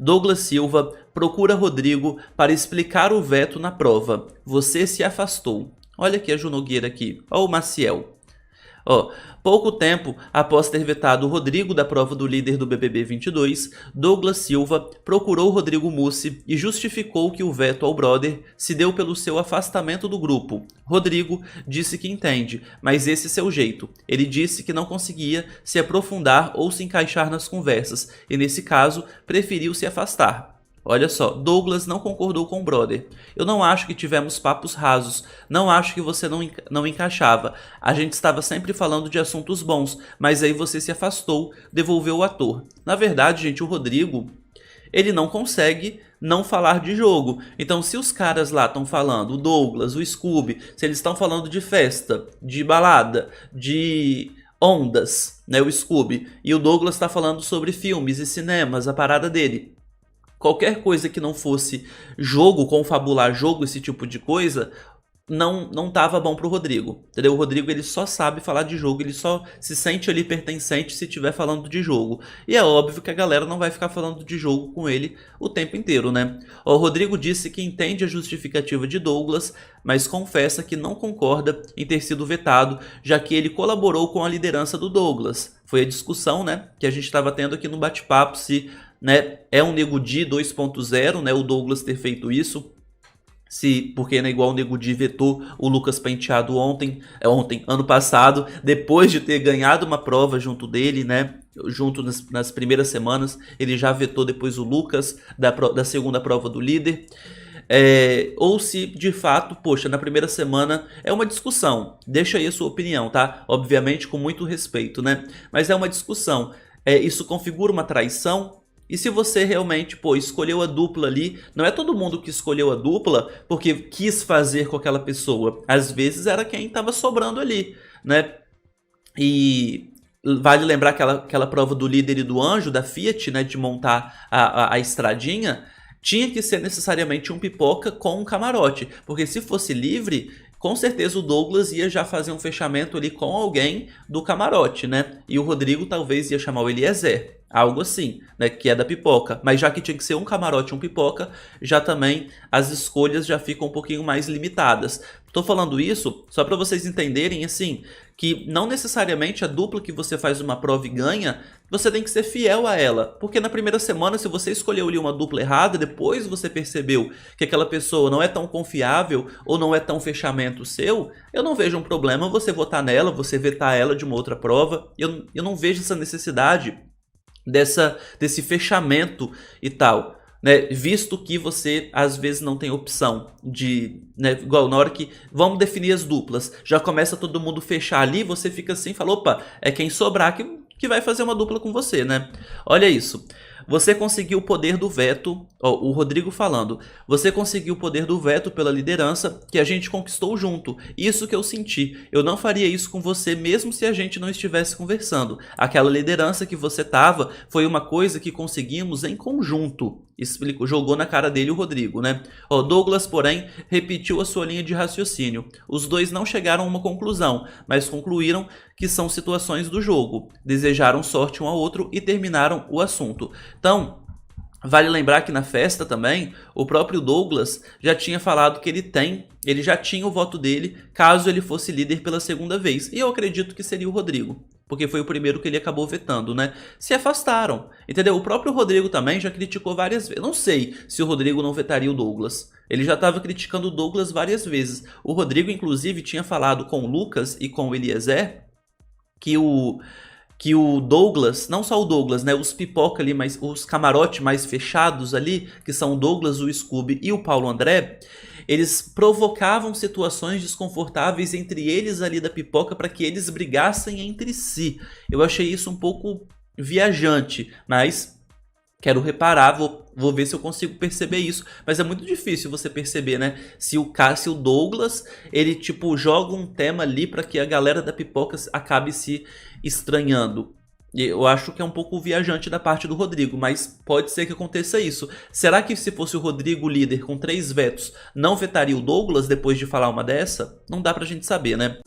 Douglas Silva procura Rodrigo para explicar o veto na prova. Você se afastou. Olha aqui a Ju Nogueira aqui. Olha o Maciel. Pouco tempo após ter vetado o Rodrigo da prova do líder do BBB 22, Douglas Silva procurou Rodrigo Mussi e justificou que o veto ao brother se deu pelo seu afastamento do grupo. Rodrigo disse que entende, mas esse é seu jeito. Ele disse que não conseguia se aprofundar ou se encaixar nas conversas e, nesse caso, preferiu se afastar. Olha só, Douglas não concordou com o brother. Eu não acho que tivemos papos rasos, não acho que você não encaixava. A gente estava sempre falando de assuntos bons, mas aí você se afastou, devolveu o ator. Na verdade, gente, o Rodrigo, ele não consegue não falar de jogo. Então, se os caras lá estão falando, o Douglas, o Scooby, se eles estão falando de festa, de balada, de ondas, né, o Scooby, e o Douglas está falando sobre filmes e cinemas, a parada dele. Qualquer coisa que não fosse jogo, confabular jogo, esse tipo de coisa, não tava bom pro Rodrigo, entendeu? O Rodrigo, ele só sabe falar de jogo, ele só se sente ali pertencente se estiver falando de jogo. E é óbvio que a galera não vai ficar falando de jogo com ele o tempo inteiro, né? O Rodrigo disse que entende a justificativa de Douglas, mas confessa que não concorda em ter sido vetado, já que ele colaborou com a liderança do Douglas. Foi a discussão, né, que a gente estava tendo aqui no bate-papo, se, né, é um Nego Di 2.0, né, o Douglas ter feito isso. Porque, né, igual o Nego Di vetou o Lucas Penteado ano passado, depois de ter ganhado uma prova junto dele, né? Junto nas primeiras semanas, ele já vetou depois o Lucas da segunda prova do líder. Ou se de fato, poxa, na primeira semana é uma discussão. Deixa aí a sua opinião, tá? Obviamente com muito respeito, né? Mas é uma discussão. Isso configura uma traição? E se você realmente, escolheu a dupla ali, não é todo mundo que escolheu a dupla porque quis fazer com aquela pessoa. Às vezes era quem estava sobrando ali, né? E vale lembrar aquela prova do líder e do anjo, da Fiat, né? De montar a estradinha, tinha que ser necessariamente um pipoca com um camarote. Porque se fosse livre, com certeza o Douglas ia já fazer um fechamento ali com alguém do camarote, né? E o Rodrigo talvez ia chamar o Eliezer. Algo assim, né, que é da pipoca. Mas já que tinha que ser um camarote e um pipoca, já também as escolhas já ficam um pouquinho mais limitadas. Tô falando isso só para vocês entenderem, assim, que não necessariamente a dupla que você faz uma prova e ganha, você tem que ser fiel a ela. Porque na primeira semana, se você escolheu ali uma dupla errada, depois você percebeu que aquela pessoa não é tão confiável ou não é tão fechamento seu, eu não vejo um problema você votar nela, você vetar ela de uma outra prova. Eu não vejo essa necessidade desse fechamento e tal, né? Visto que você às vezes não tem opção de, né, igual na hora que vamos definir as duplas, já começa todo mundo fechar ali, você fica assim, fala, opa, é quem sobrar que vai fazer uma dupla com você, né? Olha isso. Você conseguiu o poder do veto, o Rodrigo falando, você conseguiu o poder do veto pela liderança que a gente conquistou junto. Isso que eu senti. Eu não faria isso com você mesmo se a gente não estivesse conversando. Aquela liderança que você tava foi uma coisa que conseguimos em conjunto. Explicou, jogou na cara dele o Rodrigo, né? Douglas, porém, repetiu a sua linha de raciocínio. Os dois não chegaram a uma conclusão, mas concluíram que são situações do jogo. Desejaram sorte um ao outro e terminaram o assunto. Então, vale lembrar que na festa também, o próprio Douglas já tinha falado que ele já tinha o voto dele caso ele fosse líder pela segunda vez. E eu acredito que seria o Rodrigo, porque foi o primeiro que ele acabou vetando, né? Se afastaram, entendeu? O próprio Rodrigo também já criticou várias vezes. Não sei se o Rodrigo não vetaria o Douglas. Ele já estava criticando o Douglas várias vezes. O Rodrigo, inclusive, tinha falado com o Lucas e com o Eliezer que o Douglas, não só o Douglas, né, os pipoca ali, mas os camarote mais fechados ali, que são o Douglas, o Scooby e o Paulo André, eles provocavam situações desconfortáveis entre eles ali da pipoca para que eles brigassem entre si. Eu achei isso um pouco viajante, mas quero reparar, vou ver se eu consigo perceber isso. Mas é muito difícil você perceber, né? Se o Douglas, ele tipo joga um tema ali para que a galera da pipoca acabe se estranhando. Eu acho que é um pouco viajante da parte do Rodrigo, mas pode ser que aconteça isso. Será que se fosse o Rodrigo líder com 3 vetos, não vetaria o Douglas depois de falar uma dessa? Não dá pra gente saber, né?